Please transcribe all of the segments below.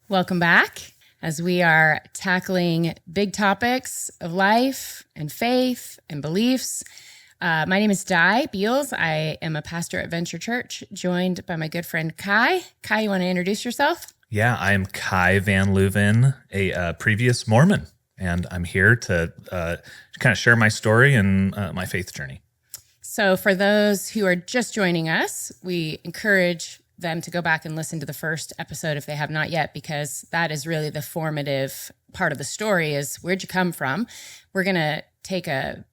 Welcome back as we are tackling big topics of life and faith and beliefs. My name is Di Beals. I am a pastor at Venture Church, joined by my good friend Kai. Kai, you want to introduce yourself? Yeah, I'm Kai Van Leuven, a previous Mormon, and I'm here to kind of share my story and my faith journey. So for those who are just joining us, we encourage them to go back and listen to the first episode if they have not yet, because that is really the formative part of the story is where'd you come from? We're going to take a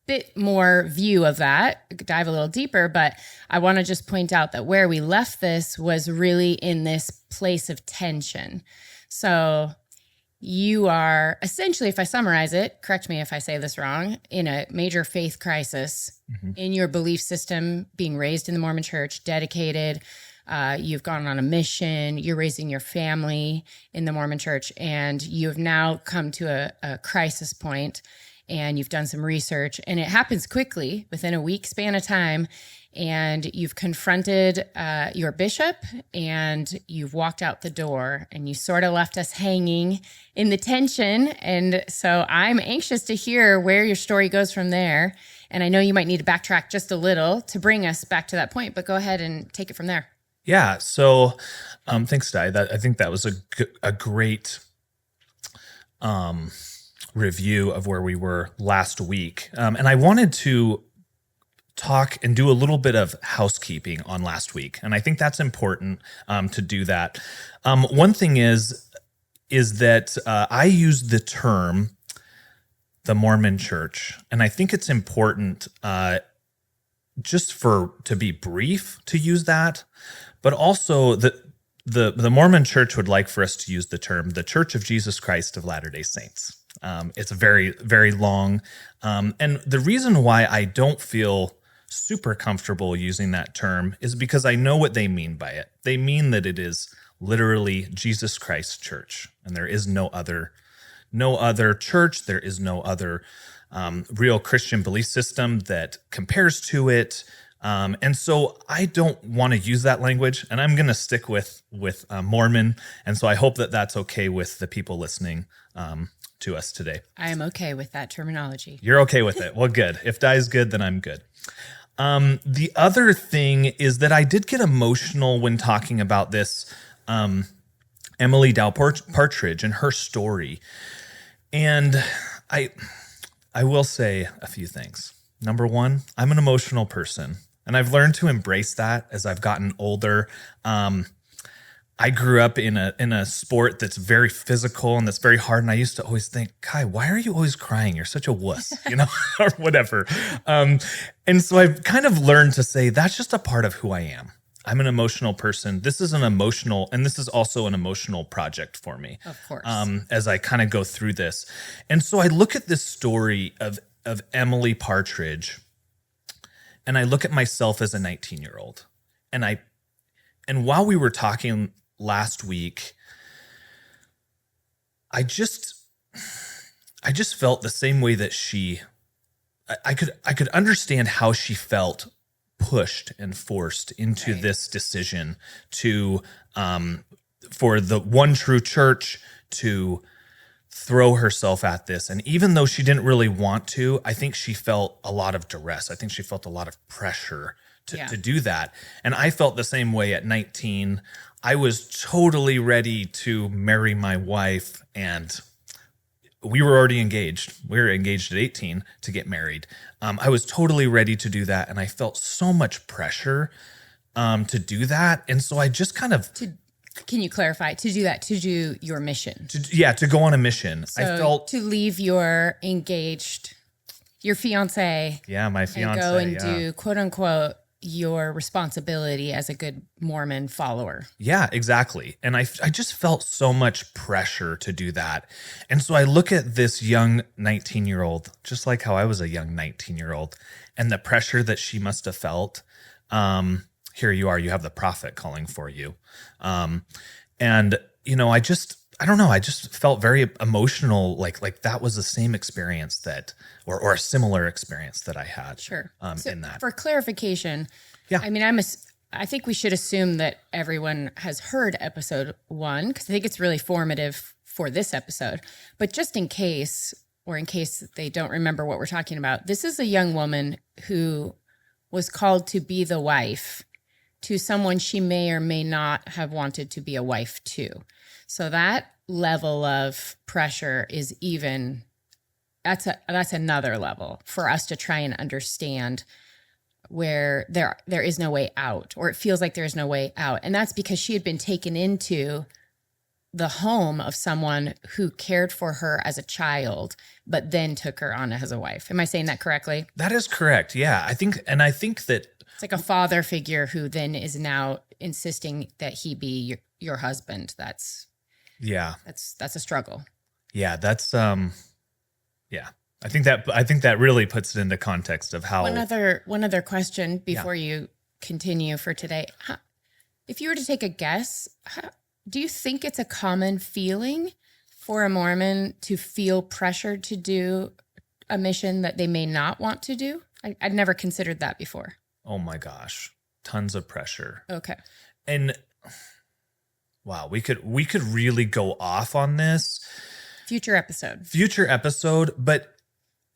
bit more view of that, dive a little deeper, but I want to just point out that where we left this was really in this place of tension. So you are essentially, if I summarize it, correct me if I say this wrong, in a major faith crisis in your belief system, being raised in the Mormon church, dedicated, you've gone on a mission, you're raising your family in the Mormon church, and you have now come to a crisis point, and you've done some research, and it happens quickly within a week span of time, and you've confronted your bishop, and you've walked out the door, and you sort of left us hanging in the tension. And so I'm anxious to hear where your story goes from there. And I know you might need to backtrack just a little to bring us back to that point, but go ahead and take it from there. Yeah, so thanks, Di. I think that was a great review of where we were last week. And I wanted to talk and do a little bit of housekeeping on last week. And I think that's important to do that. One thing is that I used the term the Mormon church. And I think it's important just to be brief to use that, but also the Mormon church would like for us to use the term the Church of Jesus Christ of Latter-day Saints. It's very, very long. And the reason why I don't feel super comfortable using that term is because I know what they mean by it. They mean that it is literally Jesus Christ's church, and there is no other church. There is no other real Christian belief system that compares to it. And so I don't want to use that language, and I'm going to stick with Mormon. And so I hope that that's okay with the people listening to us today. I am okay with that terminology. You're okay with it. Well, good. If Di's good, then I'm good. The other thing is that I did get emotional when talking about this Emily Dow Partridge and her story. And I will say a few things. Number one, I'm an emotional person, and I've learned to embrace that as I've gotten older. I grew up in a sport that's very physical and that's very hard. And I used to always think, Kai, why are you always crying? You're such a wuss, or whatever. And so I've kind of learned to say that's just a part of who I am. I'm an emotional person. This is and this is also an emotional project for me. Of course. As I kind of go through this. And so I look at this story of Emily Partridge, and I look at myself as a 19-year-old. And while we were talking last week, I just felt the same way that I could understand how she felt pushed and forced into this decision for the one true church to throw herself at this. And even though she didn't really want to, I think she felt a lot of duress. I think she felt a lot of pressure to do that. And I felt the same way at 19. I was totally ready to marry my wife, and we were already engaged. We were engaged at 18 to get married. I was totally ready to do that, and I felt so much pressure to do that. And so I just kind of... Can you clarify? To do that, to do your mission? To go on a mission. So I felt... To leave your engaged, your fiance... Yeah, my fiance. And go and do, quote unquote, your responsibility as a good Mormon follower. Yeah, exactly. And I just felt so much pressure to do that. And so I look at this young 19-year-old, just like how I was a young 19-year-old, and the pressure that she must have felt. Here you are, you have the prophet calling for you. And, I don't know, I just felt very emotional, like that was the same experience or a similar experience that I had. Sure. In that. For clarification, yeah. I mean, I think we should assume that everyone has heard episode 1, because I think it's really formative for this episode. But just in case, or in case they don't remember what we're talking about, this is a young woman who was called to be the wife to someone she may or may not have wanted to be a wife to. So that level of pressure is even, that's another level for us to try and understand, where there is no way out, or it feels like there's no way out. And that's because she had been taken into the home of someone who cared for her as a child, but then took her on as a wife. Am I saying that correctly? That is correct. Yeah. I think that it's like a father figure who then is now insisting that he be your husband. That's a struggle. Yeah. That's, yeah. I think that really puts it into context of how. One other question before you continue for today. If you were to take a guess, do you think it's a common feeling for a Mormon to feel pressured to do a mission that they may not want to do? I'd never considered that before. Oh my gosh, tons of pressure. Okay. And wow, we could really go off on this. Future episode, but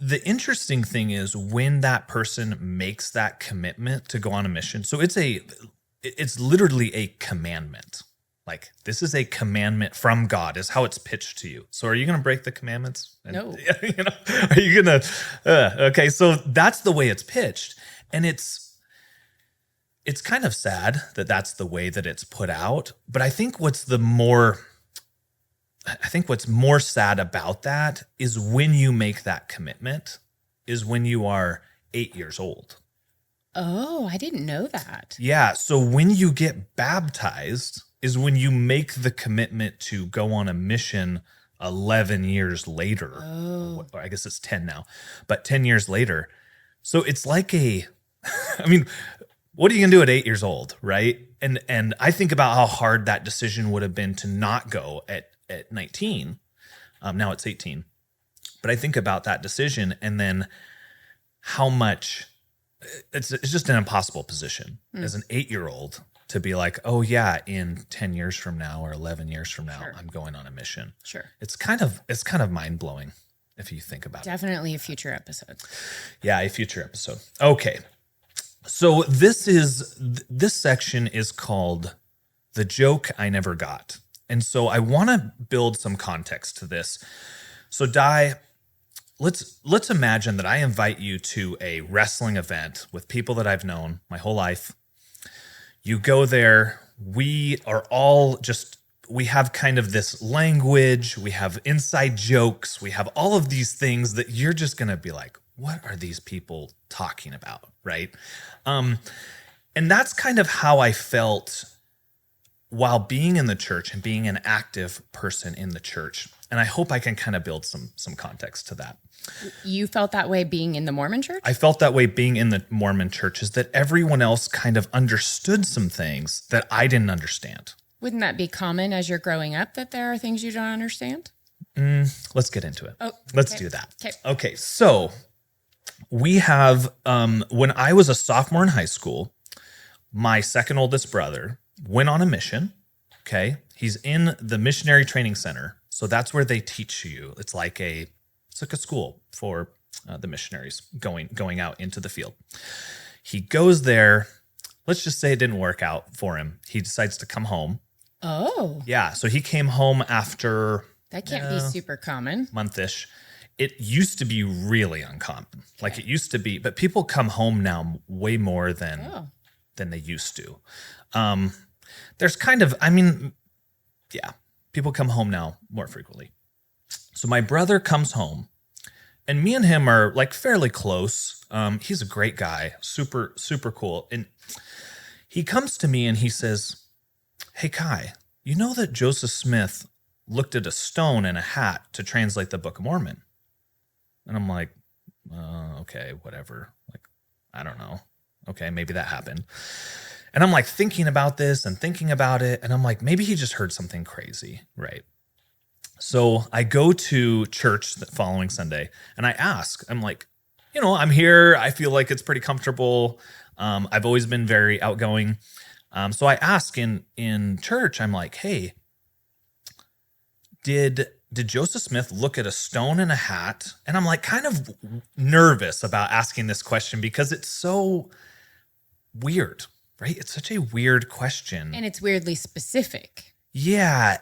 the interesting thing is when that person makes that commitment to go on a mission. So it's literally a commandment. Like, this is a commandment from God, is how it's pitched to you. So are you going to break the commandments? No. Are you going to, okay. So that's the way it's pitched. And it's kind of sad that that's the way that it's put out. But I think what's more sad about that is when you make that commitment is when you are 8 years old. Oh, I didn't know that. Yeah. So when you get baptized is when you make the commitment to go on a mission 11 years later. Oh. Or I guess it's 10 now, but 10 years later. So it's like I mean, what are you going to do at 8 years old, right? And I think about how hard that decision would have been to not go at 19. Now it's 18. But I think about that decision and then how much it's just an impossible position as an 8-year-old to be like, oh yeah, in 10 years from now or 11 years from now, sure, I'm going on a mission. Sure. It's kind of mind blowing if you think about Definitely a future episode. Yeah, a future episode. Okay. So this section is called The Joke I Never Got. And so I want to build some context to this. So Di, let's imagine that I invite you to a wrestling event with people that I've known my whole life. You go there, we have kind of this language, we have inside jokes, we have all of these things that you're just going to be like, what are these people talking about, right? And that's kind of how I felt while being in the church and being an active person in the church. And I hope I can kind of build some context to that. You felt that way being in the Mormon church? I felt that way being in the Mormon church, is that everyone else kind of understood some things that I didn't understand. Wouldn't that be common as you're growing up, that there are things you don't understand? Let's get into it. Oh, let's do that. Okay. So we have, when I was a sophomore in high school, my second oldest brother went on a mission. Okay. He's in the missionary training center. So that's where they teach you. It's like a school for the missionaries going out into the field. He goes there. Let's just say it didn't work out for him. He decides to come home. Oh. Yeah. So he came home after... That can't be super common. Month-ish. It used to be really uncommon. Okay. Like it used to be, but people come home now way more than they used to. There's kind of, people come home now more frequently. So my brother comes home and me and him are like fairly close. He's a great guy, super, super cool. And he comes to me and he says, "Hey, Kai, you know that Joseph Smith looked at a stone and a hat to translate the Book of Mormon?" And I'm like, okay, whatever. Like, I don't know. Okay, maybe that happened. And I'm like thinking about this and thinking about it. And I'm like, maybe he just heard something crazy, right? So I go to church the following Sunday and I ask, I'm like, I'm here. I feel like it's pretty comfortable. I've always been very outgoing. So I ask in church, I'm like, hey, did Joseph Smith look at a stone and a hat? And I'm like kind of nervous about asking this question because it's so weird, right? It's such a weird question. And it's weirdly specific. Yeah.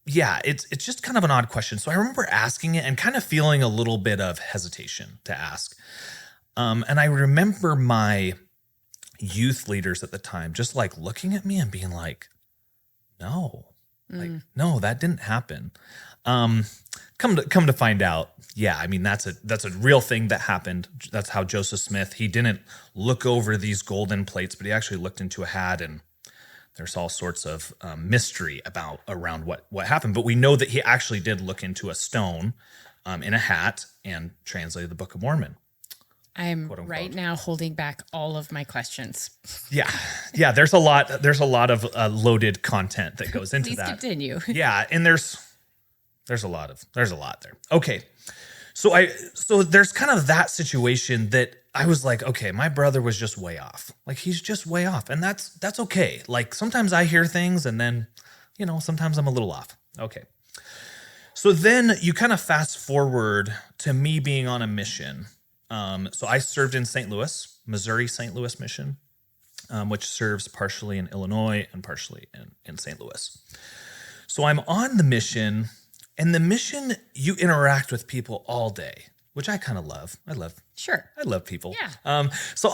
Yeah, it's just kind of an odd question. So I remember asking it and kind of feeling a little bit of hesitation to ask. And I remember my youth leaders at the time just like looking at me and being like, no, no, that didn't happen. Come to find out, yeah, I mean, that's a real thing that happened. That's how Joseph Smith, he didn't look over these golden plates, but he actually looked into a hat, and there's all sorts of mystery around what happened. But we know that he actually did look into a stone in a hat and translated the Book of Mormon. I'm right now holding back all of my questions. Yeah. There's a lot of loaded content that goes into Please that. Continue. Yeah, and there's a lot there. Okay, so there's kind of that situation that I was like, okay, my brother was just way off. Like he's just way off, and that's okay. Like sometimes I hear things, and then sometimes I'm a little off. Okay. So then you kind of fast forward to me being on a mission. So I served in St. Louis, Missouri St. Louis mission, which serves partially in Illinois and partially in St. Louis. So I'm on the mission, and the mission, you interact with people all day, which I kind of love. I love people. Yeah. So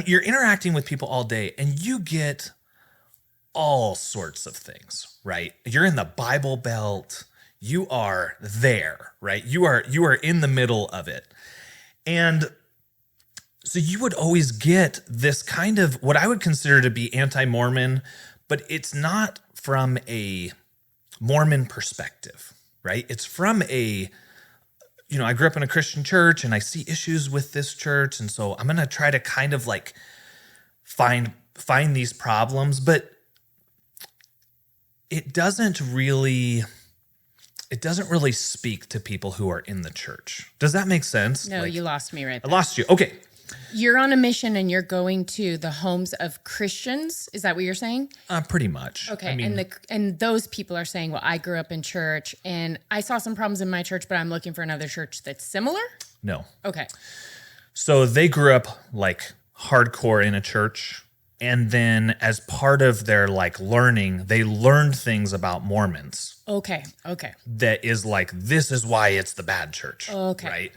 you're interacting with people all day, and you get all sorts of things, right? You're in the Bible Belt. You are there, right? You are in the middle of it. And so you would always get this kind of what I would consider to be anti-Mormon, but it's not from a Mormon perspective, right? It's from I grew up in a Christian church and I see issues with this church. And so I'm going to try to kind of like find these problems, but it doesn't really speak to people who are in the church. Does that make sense? No, you lost me right there. I lost you. Okay. You're on a mission and you're going to the homes of Christians. Is that what you're saying? Pretty much. Okay. I mean, and those people are saying, well, I grew up in church and I saw some problems in my church, but I'm looking for another church that's similar? No. Okay. So they grew up like hardcore in a church. And then as part of their like learning, they learned things about Mormons. Okay. That is like, this is why it's the bad church. Okay. Right?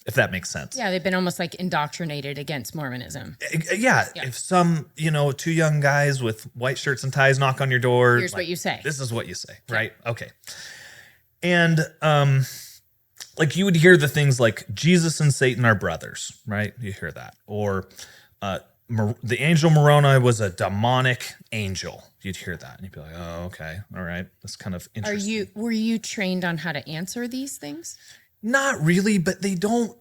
If that makes sense. Yeah, they've been almost like indoctrinated against Mormonism. Yeah. If some, two young guys with white shirts and ties knock on your door. Here's what you say. This is what you say, right? Okay. And like you would hear the things like Jesus and Satan are brothers, right? You hear that. Or the angel Moroni was a demonic angel. You'd hear that and you'd be like, oh, okay. All right. That's kind of interesting. Were you trained on how to answer these things? Not really, but they don't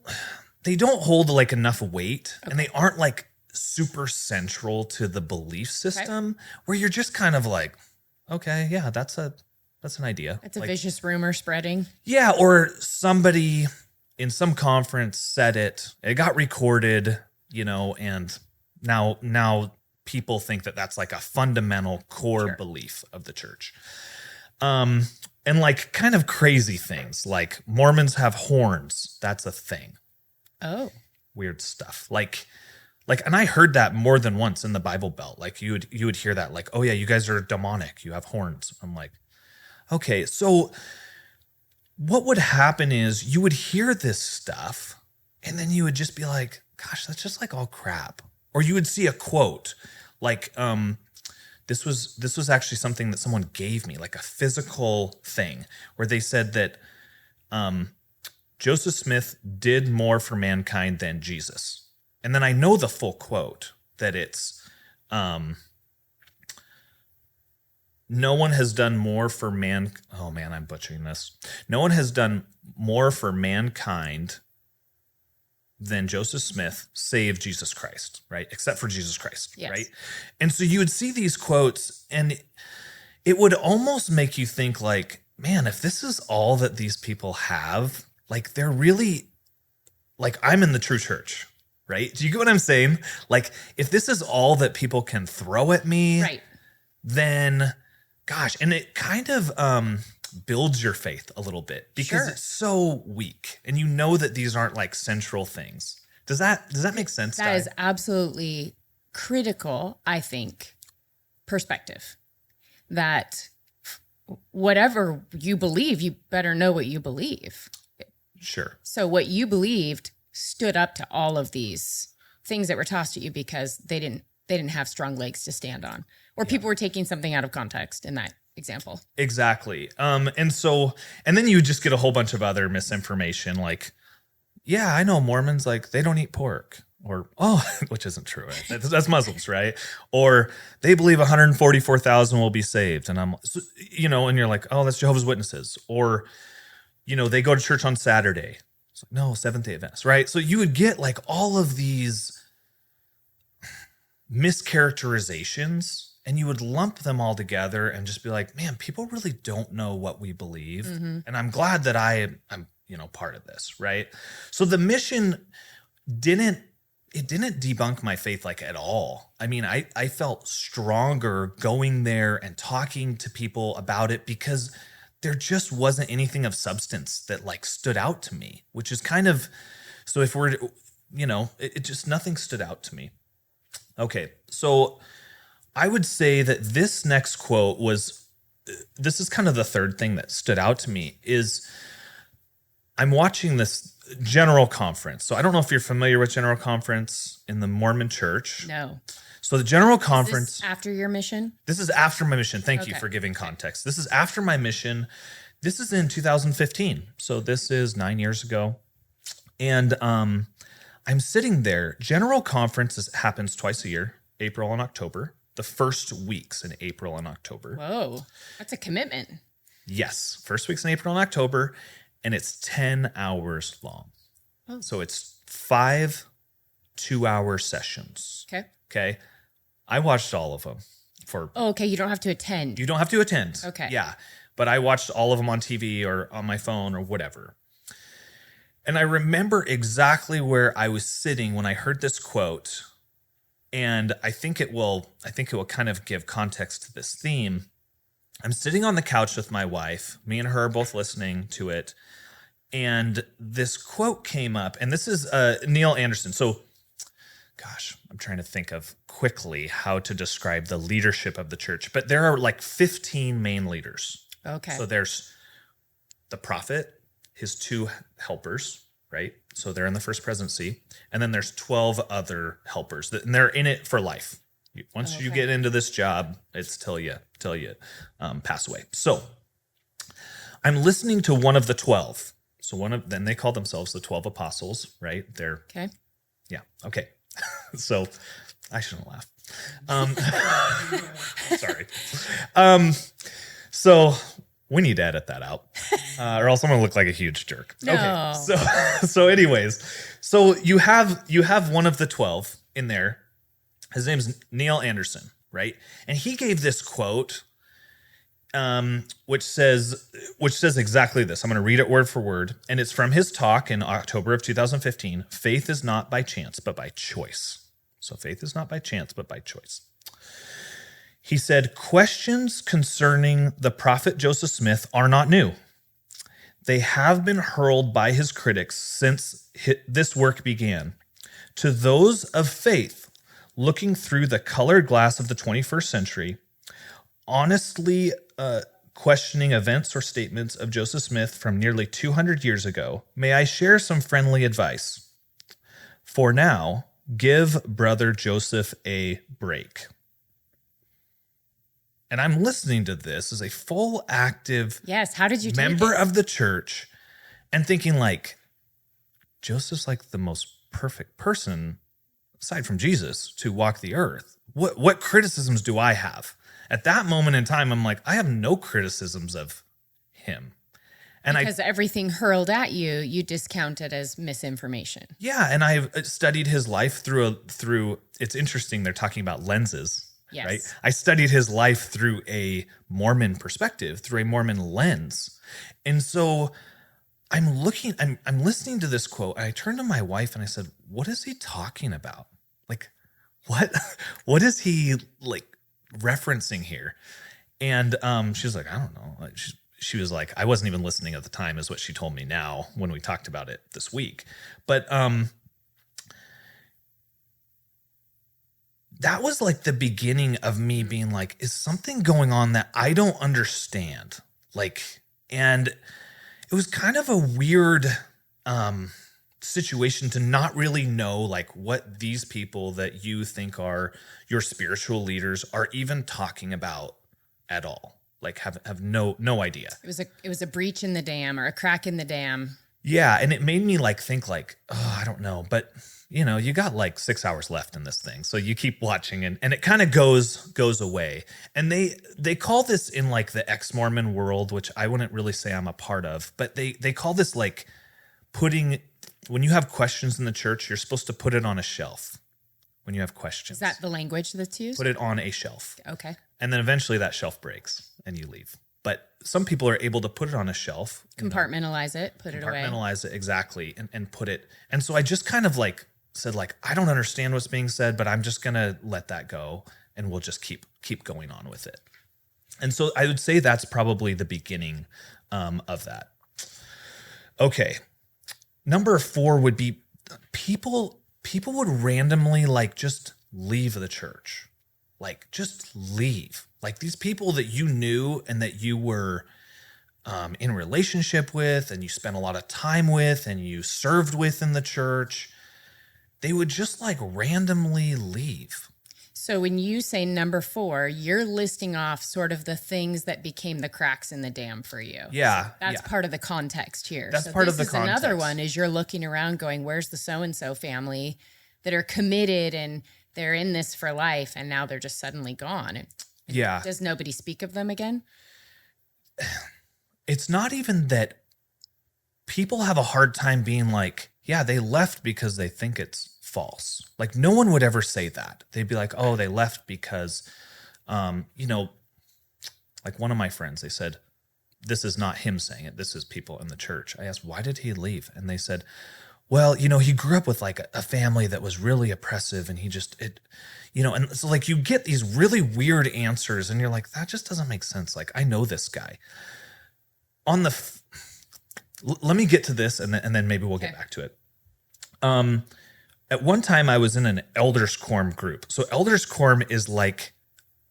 hold like enough weight, and they aren't like super central to the belief system where you're just kind of like, okay, yeah, that's an idea. It's a vicious rumor spreading. Yeah. Or somebody in some conference said it got recorded, and now people think that that's like a fundamental core belief of the church. And like kind of crazy things like Mormons have horns. That's a thing. Oh, weird stuff. Like, and I heard that more than once in the Bible Belt. Like you would hear that like, oh yeah, you guys are demonic. You have horns. I'm like, okay. So what would happen is you would hear this stuff and then you would just be like, gosh, that's just like all crap. Or you would see a quote like, this was actually something that someone gave me, like a physical thing where they said that Joseph Smith did more for mankind than Jesus. And then I know the full quote that it's no one has done more for oh man, I'm butchering this. No one has done more for mankind than Joseph Smith, save Jesus Christ, right? Except for Jesus Christ, right? And so you would see these quotes and it would almost make you think like, man, if this is all that these people have, like they're really, like I'm in the true church. right? Do you get what I'm saying? Like, if this is all that people can throw at me, Right. then gosh, and it kind of builds your faith a little bit because Sure. it's so weak, and you know that these aren't like central things. Does that make sense? That is absolutely critical, I think, perspective. That whatever you believe, you better know what you believe. Sure. So what you believed stood up to all of these things that were tossed at you because they didn't have strong legs to stand on, or people were taking something out of context in that example. Exactly. And then you just get a whole bunch of other misinformation like, yeah, I know Mormons, like they don't eat pork, or, which isn't true. Right? That's Muslims, right? Or they believe 144,000 will be saved. And and you're like, oh, that's Jehovah's Witnesses. Or, they go to church on Saturday. It's like, no, Seventh-day Adventists, right? So you would get like all of these mischaracterizations, and you would lump them all together and just be like, man, people really don't know what we believe. Mm-hmm. And I'm glad that I'm part of this, right? So the mission didn't debunk my faith like at all. I mean, I felt stronger going there and talking to people about it because there just wasn't anything of substance that like stood out to me, which is kind of, so if we're, it just, nothing stood out to me. Okay. So I would say that this next quote this is kind of the third thing that stood out to me is I'm watching this general conference. So I don't know if you're familiar with general conference in the Mormon church. No. So the general conference. Is this after your mission? This is after my mission. Thank you Okay. for giving context. This is after my mission. This is in 2015. So this is 9 years ago. And I'm sitting there. General conference happens twice a year, April and October. The first weeks in April and October. Whoa, that's a commitment. Yes. First weeks in April and October. And it's 10 hours long. Oh. So it's 5 2-hour sessions. Okay. I watched all of them okay. You don't have to attend. You don't have to attend. Okay. Yeah. But I watched all of them on TV or on my phone or whatever. And I remember exactly where I was sitting when I heard this quote. And I think it will kind of give context to this theme. I'm sitting on the couch with my wife. Me and her are both listening to it. And this quote came up. And this is Neil Anderson. So, gosh, I'm trying to think of quickly how to describe the leadership of the church. But there are like 15 main leaders. Okay. So there's the prophet, his 2 helpers, right? So they're in the first presidency. And then there's 12 other helpers. And they're in it for life. Once you get into this job, it's till you pass away. So I'm listening to one of the 12. So then they call themselves the 12 apostles, right? They're okay. Yeah. Okay. So I shouldn't laugh. Sorry. So we need to edit that out, or else I'm gonna look like a huge jerk. No. Okay. So anyways, so you have one of the 12 in there. His name's Neil Anderson, right? And he gave this quote, which says exactly this. I'm going to read it word for word, and it's from his talk in October of 2015. Faith is not by chance, but by choice. So faith is not by chance, but by choice. He said, questions concerning the prophet Joseph Smith are not new. They have been hurled by his critics since this work began. To those of faith, looking through the colored glass of the 21st century, honestly questioning events or statements of Joseph Smith from nearly 200 years ago, may I share some friendly advice? For now, give Brother Joseph a break. And I'm listening to this as a full active How did you member take it? of the church and thinking like, Joseph's like the most perfect person aside from Jesus to walk the earth. What criticisms do I have? At that moment in time, I'm like, I have no criticisms of him. And because everything hurled at you, you discounted as misinformation. Yeah, and I've studied his life through it's interesting, they're talking about lenses, Yes. right? I studied his life through a Mormon perspective, through a Mormon lens. And so I'm listening to this quote, and I turned to my wife and I said, "What is he talking about? Like, what, what is he like referencing here?" And she was like, "I don't know." Like, she was like, "I wasn't even listening at the time," is what she told me now when we talked about it this week. But that was like the beginning of me being like, is something going on that I don't understand? Like, and it was kind of a weird situation to not really know like what these people that you think are your spiritual leaders are even talking about at all. Like have no idea. It was a breach in the dam or a crack in the dam. Yeah, and it made me like think like, oh, I don't know, but you know, you got like 6 hours left in this thing. So you keep watching and it kind of goes away. And they call this in like the ex-Mormon world, which I wouldn't really say I'm a part of, but they call this like when you have questions in the church, you're supposed to put it on a shelf when you have questions. Is that the language that's used? Put it on a shelf. Okay. And then eventually that shelf breaks and you leave. But some people are able to put it on a shelf. Compartmentalize it, put it away. Compartmentalize it, exactly, and put it. And so I just kind of like said, like, I don't understand what's being said, but I'm just going to let that go and we'll just keep going on with it. And so I would say that's probably the beginning of that. Okay. Number 4 would be people would randomly like just leave the church. Like just leave. Like these people that you knew and that you were in relationship with and you spent a lot of time with and you served with in the church, they would just like randomly leave. So when you say number 4, you're listing off sort of the things that became the cracks in the dam for you. Yeah. So that's part of the context here. That's part of the context. Another one is you're looking around going, where's the so-and-so family that are committed and they're in this for life and now they're just suddenly gone. Yeah. Does nobody speak of them again? It's not even that people have a hard time being like, yeah, they left because they think it's false. Like no one would ever say that. They'd be like, oh, they left because, like one of my friends, they said, this is not him saying it. This is people in the church. I asked, why did he leave? And they said, well, he grew up with like a family that was really oppressive and and so like you get these really weird answers and you're like, that just doesn't make sense. Like I know this guy. Let me get to this and then maybe we'll get back to it. At one time I was in an elders quorum group. So elders quorum is like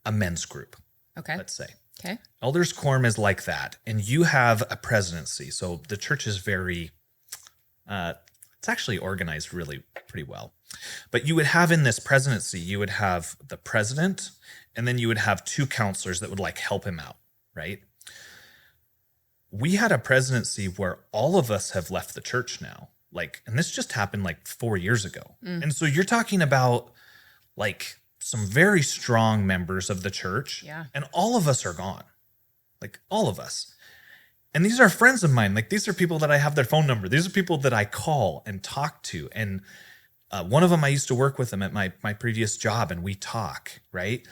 a men's group. Okay. Let's say. Okay. Elders quorum is like that. And you have a presidency. So the church is very, it's actually organized really pretty well. But you would have in this presidency, you would have the president, and then you would have 2 counselors that would like help him out, right? We had a presidency where all of us have left the church now. Like, and this just happened like 4 years ago. And so you're talking about like some very strong members of the church. Yeah. And all of us are gone. Like all of us. And these are friends of mine. Like these are people that I have their phone number. These are people that I call and talk to. And one of them, I used to work with them at my previous job and we talk, right?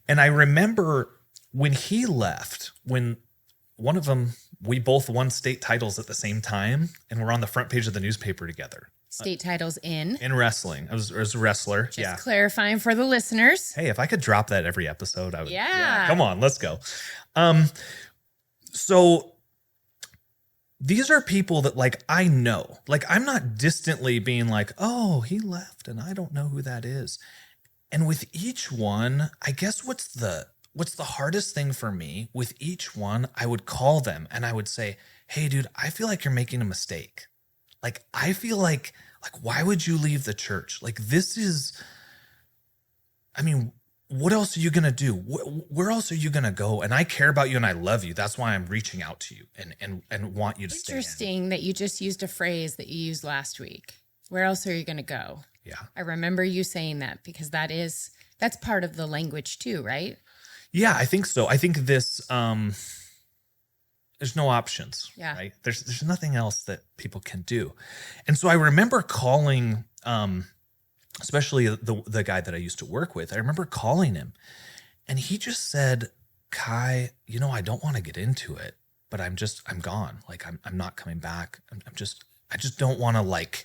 And I remember when he left, when one of them, we both won state titles at the same time and we're on the front page of the newspaper together. State titles in wrestling. I was a wrestler. Just clarifying for the listeners. Hey, if I could drop that every episode, I would. Yeah. Come on, let's go. So these are people that like I know. Like I'm not distantly being like, oh, he left and I don't know who that is. And with each one, I guess what's the hardest thing for me, with each one, I would call them and I would say, hey, dude, I feel like you're making a mistake. Like, I feel like why would you leave the church? Like, what else are you going to do? Where else are you going to go? And I care about you and I love you. That's why I'm reaching out to you and want you to stay. Interesting that you just used a phrase that you used last week. Where else are you going to go? Yeah. I remember you saying that because that's part of the language too, right? Yeah, I think so. I think this, there's no options, right? There's nothing else that people can do. And so I remember calling, especially the guy that I used to work with, I remember calling him and he just said, Kai, I don't want to get into it. but I'm gone. Like I'm not coming back. I just don't want to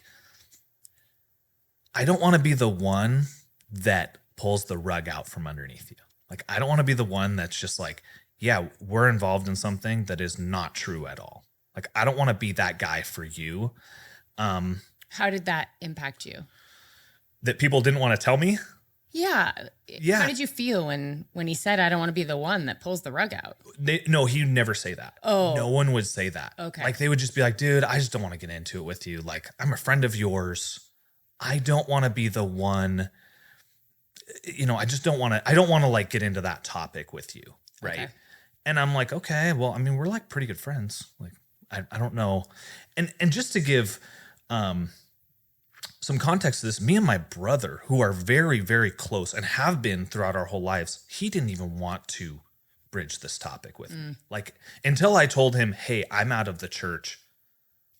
I don't want to be the one that pulls the rug out from underneath you. Like, I don't want to be the one that's just like, yeah, we're involved in something that is not true at all. Like, I don't want to be that guy for you. How did that impact you? That people didn't want to tell me? Yeah. Yeah. How did you feel when he said, I don't want to be the one that pulls the rug out? No, he'd never say that. Oh. No one would say that. Okay. Like, they would just be like, dude, I just don't want to get into it with you. Like, I'm a friend of yours. I don't want to be the one, you know, I don't want to like get into that topic with you. Right. Okay. And I'm like, okay, well, I mean, we're like pretty good friends. Like, I don't know. And just to give, some context to this, me and my brother, who are very, very close and have been throughout our whole lives, he didn't even want to bridge this topic with me. Like, until I told him, hey, I'm out of the church.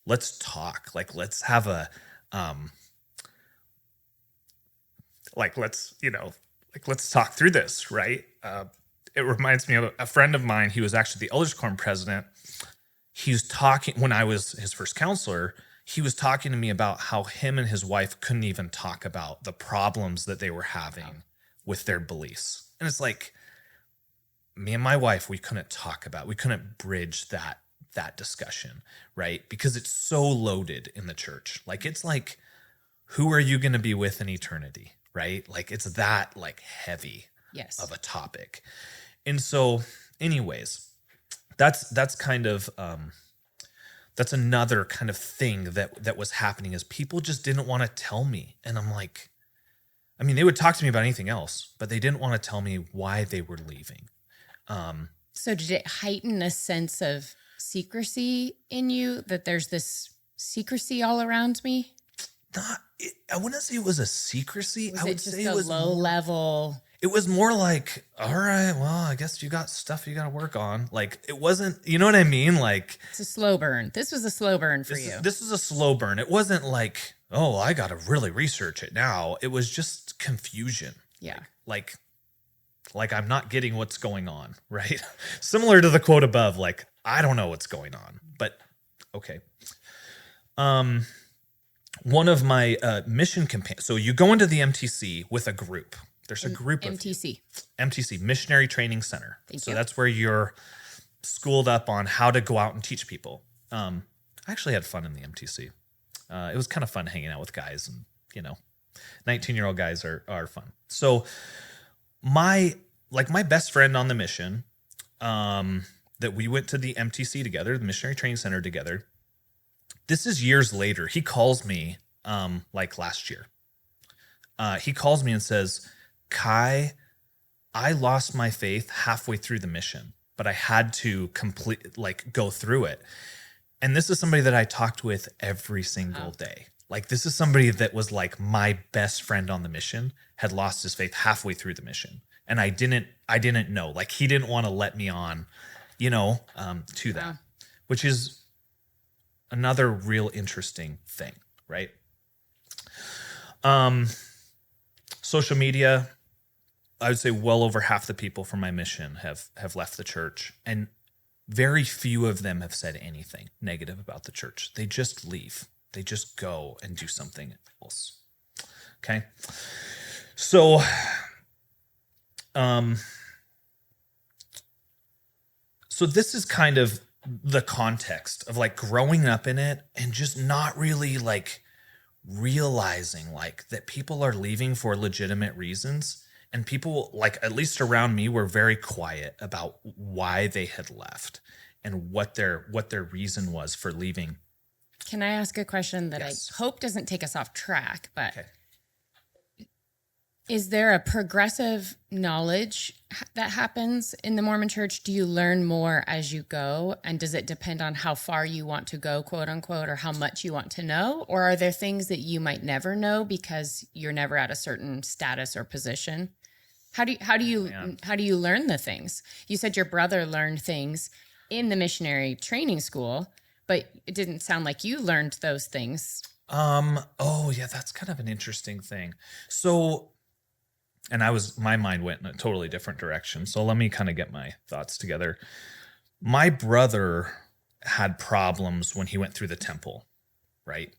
Let's talk. Like, let's have a, let's talk through this. Right. It reminds me of a friend of mine. He was actually the elders quorum president. He was talking when I was his first counselor. He was talking to me about how him and his wife couldn't even talk about the problems that they were having with their beliefs. And it's like, me and my wife, we couldn't bridge that discussion, right? Because it's so loaded in the church. Like, it's like, who are you going to be with in eternity, right? Like, it's that like heavy of a topic. And so anyways, that's kind of, that's another kind of thing that was happening, is people just didn't want to tell me. And I'm like, I mean, they would talk to me about anything else, but they didn't want to tell me why they were leaving. So did it heighten a sense of secrecy in you, that there's this secrecy all around me? I wouldn't say it was a secrecy. I would say it was low level. It was more like, all right, well, I guess you got stuff you got to work on. Like, it wasn't, you know what I mean? Like, it's a slow burn. This was a slow burn for you. This is a slow burn. It wasn't like, oh, I got to really research it now. It was just confusion. Yeah. Like I'm not getting what's going on, right? Similar to the quote above, like, I don't know what's going on, but okay. One of my mission companions, so you go into the MTC with a group. There's a group MTC. of MTC, Missionary Training Center. Thank you. That's where you're schooled up on how to go out and teach people. I actually had fun in the MTC. It was kind of fun hanging out with guys, and 19-year-old guys are fun. So my best friend on the mission, that we went to the MTC together, the Missionary Training Center together. This is years later. He calls me, like last year. He calls me and says, Kai, I lost my faith halfway through the mission, but I had to go through it. And this is somebody that I talked with every single day. Like, this is somebody that was like my best friend on the mission, had lost his faith halfway through the mission. And I didn't know, like, he didn't want to let me on, to that, which is another real interesting thing, right? Social media, I would say well over half the people from my mission have left the church, and very few of them have said anything negative about the church. They just leave. They just go and do something else. Okay. So, so this is kind of the context of like growing up in it and just not really like realizing like that people are leaving for legitimate reasons, and people, like, at least around me, were very quiet about why they had left and what their reason was for leaving. Can I ask a question that Yes. I hope doesn't take us off track, but Okay. Is there a progressive knowledge that happens in the Mormon church? Do you learn more as you go? And does it depend on how far you want to go, quote unquote, or how much you want to know? Or are there things that you might never know because you're never at a certain status or position? How do you learn the things? You said your brother learned things in the missionary training school, but it didn't sound like you learned those things. Oh yeah, that's kind of an interesting thing. So, and my mind went in a totally different direction. So let me kind of get my thoughts together. My brother had problems when he went through the temple, right?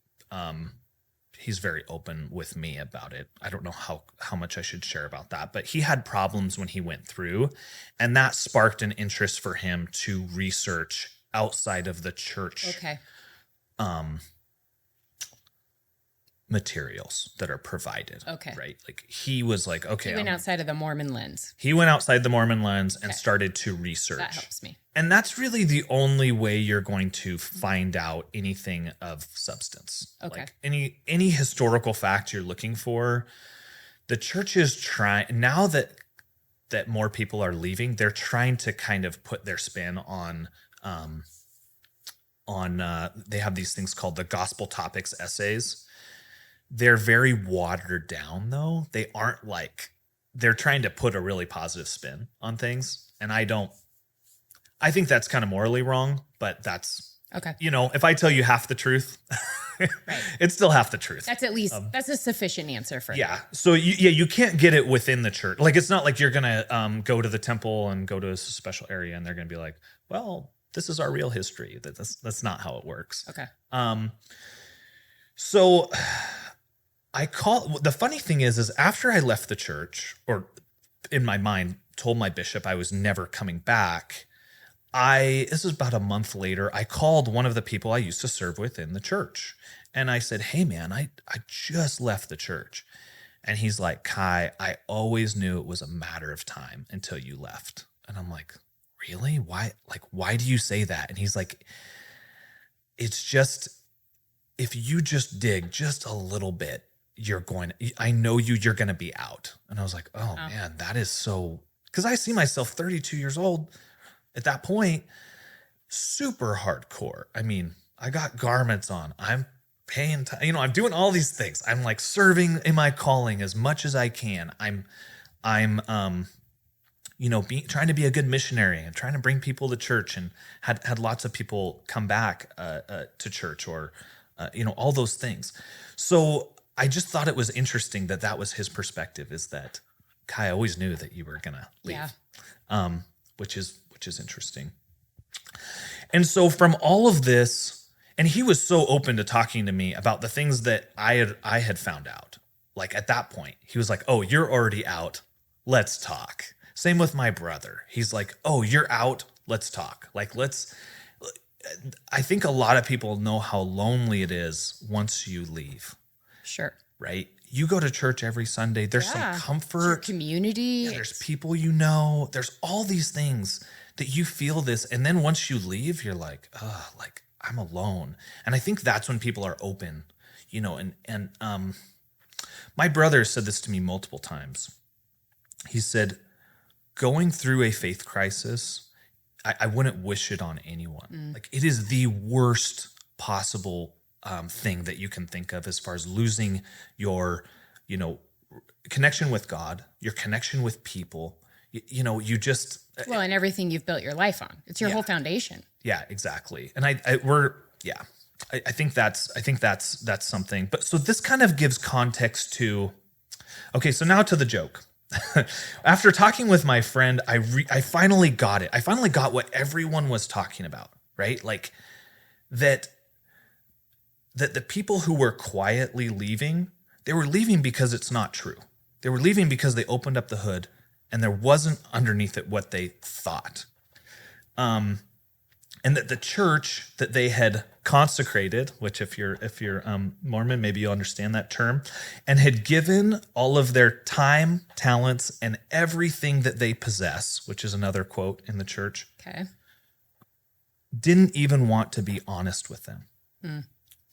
He's very open with me about it. I don't know how much I should share about that, but he had problems when he went through, and that sparked an interest for him to research outside of the church materials that are provided. Okay. Right? Like he was like, okay. He went outside of the Mormon lens. He went outside the Mormon lens and started to research. That helps me. And that's really the only way you're going to find out anything of substance. Okay. Like any historical fact you're looking for, the church is trying, now that more people are leaving, they're trying to kind of put their spin on they have these things called the gospel topics essays. They're very watered down though. They aren't like, they're trying to put a really positive spin on things. And I think that's kind of morally wrong, but that's, okay. If I tell you half the truth, right. It's still half the truth. That's at least, that's a sufficient answer for yeah. So you can't get it within the church. Like, it's not like you're going to go to the temple and go to a special area and they're going to be like, well, this is our real history. That's not how it works. Okay. So the funny thing is after I left the church, or in my mind told my bishop I was never coming back, this was about a month later, I called one of the people I used to serve with in the church. And I said, hey man, I just left the church. And he's like, Kai, I always knew it was a matter of time until you left. And I'm like, really? Why do you say that? And he's like, it's just, if you just dig just a little bit, you're going to be out. And I was like, oh man, that is so, because I see myself 32 years old at that point, super hardcore. I mean, I got garments on. I'm paying, I'm doing all these things. I'm like serving in my calling as much as I can. I'm trying to be a good missionary and trying to bring people to church, and had lots of people come back to church, or all those things. So I just thought it was interesting that was his perspective, is that Kai always knew that you were gonna leave, which is interesting. And so from all of this, and he was so open to talking to me about the things that I had found out. Like at that point, he was like, "Oh, you're already out. Let's talk." Same with my brother. He's like, "Oh, you're out. Let's talk." I think a lot of people know how lonely it is once you leave. Sure. Right? You go to church every Sunday. There's some comfort. It's your community. Yeah, there's people There's all these things that you feel this. And then once you leave, you're like, oh, like I'm alone. And I think that's when people are open, and my brother said this to me multiple times. He said, going through a faith crisis, I wouldn't wish it on anyone. Like, it is the worst possible thing that you can think of, as far as losing your, connection with God, your connection with people. You just and everything you've built your life on. It's your whole foundation. Yeah, exactly. And I think that's something. But so this kind of gives context to. Okay, so now to the joke. After talking with my friend, I finally got it. I finally got what everyone was talking about, right? Like that the people who were quietly leaving, they were leaving because it's not true. They were leaving because they opened up the hood and there wasn't underneath it what they thought. And that the church that they had consecrated, which if you're Mormon, maybe you'll understand that term, and had given all of their time, talents, and everything that they possess, which is another quote in the church, didn't even want to be honest with them.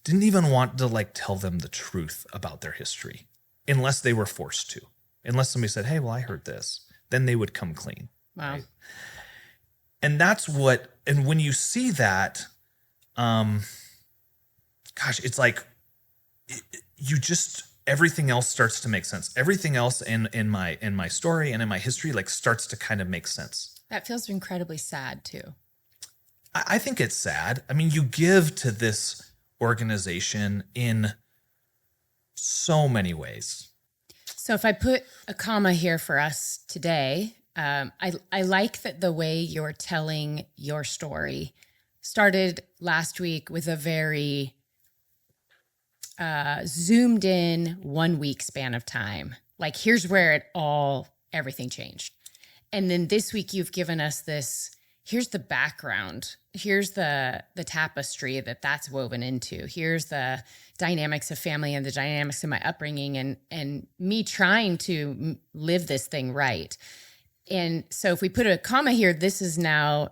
Didn't even want to tell them the truth about their history, unless they were forced to. Unless somebody said, hey, well, I heard this, then they would come clean. Wow. Right? And and when you see that, it's like everything else starts to make sense. Everything else in my story and in my history starts to kind of make sense. That feels incredibly sad too. I think it's sad. I mean, you give to this organization in so many ways. So if I put a comma here for us today, I like that the way you're telling your story started last week with a very zoomed in 1 week span of time. Like, here's where everything changed. And then this week you've given us this, here's the background. Here's the tapestry that's woven into. Here's the dynamics of family and the dynamics of my upbringing and me trying to live this thing right. And so if we put a comma here, this is now,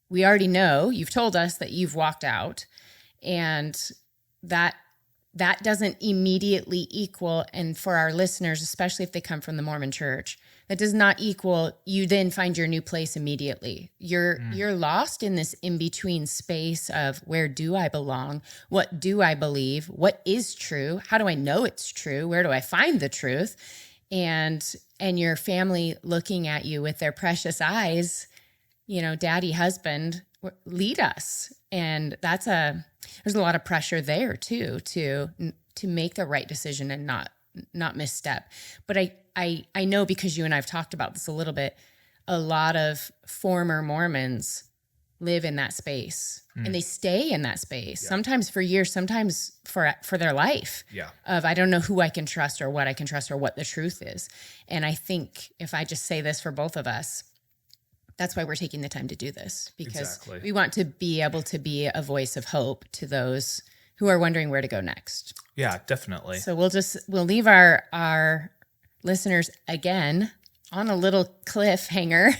we already know, you've told us that you've walked out, and that doesn't immediately equal, and for our listeners, especially if they come from the Mormon church, that does not equal you then find your new place immediately. You're lost in this in-between space of, where do I belong? What do I believe? What is true? How do I know it's true? Where do I find the truth? And your family looking at you with their precious eyes, daddy, husband, lead us. And there's a lot of pressure there too, to make the right decision and not misstep. But I know, because you and I've talked about this a little bit, a lot of former Mormons live in that space and they stay in that space, sometimes for years, sometimes for their life, of, I don't know who I can trust or what I can trust or what the truth is. And I think, if I just say this for both of us, that's why we're taking the time to do this, because we want to be able to be a voice of hope to those who are wondering where to go next. Yeah, definitely. So we'll leave our listeners again on a little cliffhanger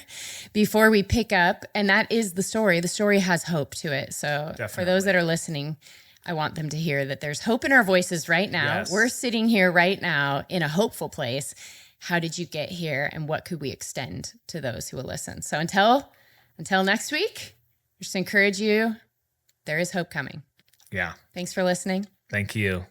before we pick up. And that is the story. The story has hope to it. So for those that are listening, I want them to hear that there's hope in our voices right now. Yes. We're sitting here right now in a hopeful place. How did you get here? And what could we extend to those who will listen? So until next week, just encourage you, there is hope coming. Yeah. Thanks for listening. Thank you.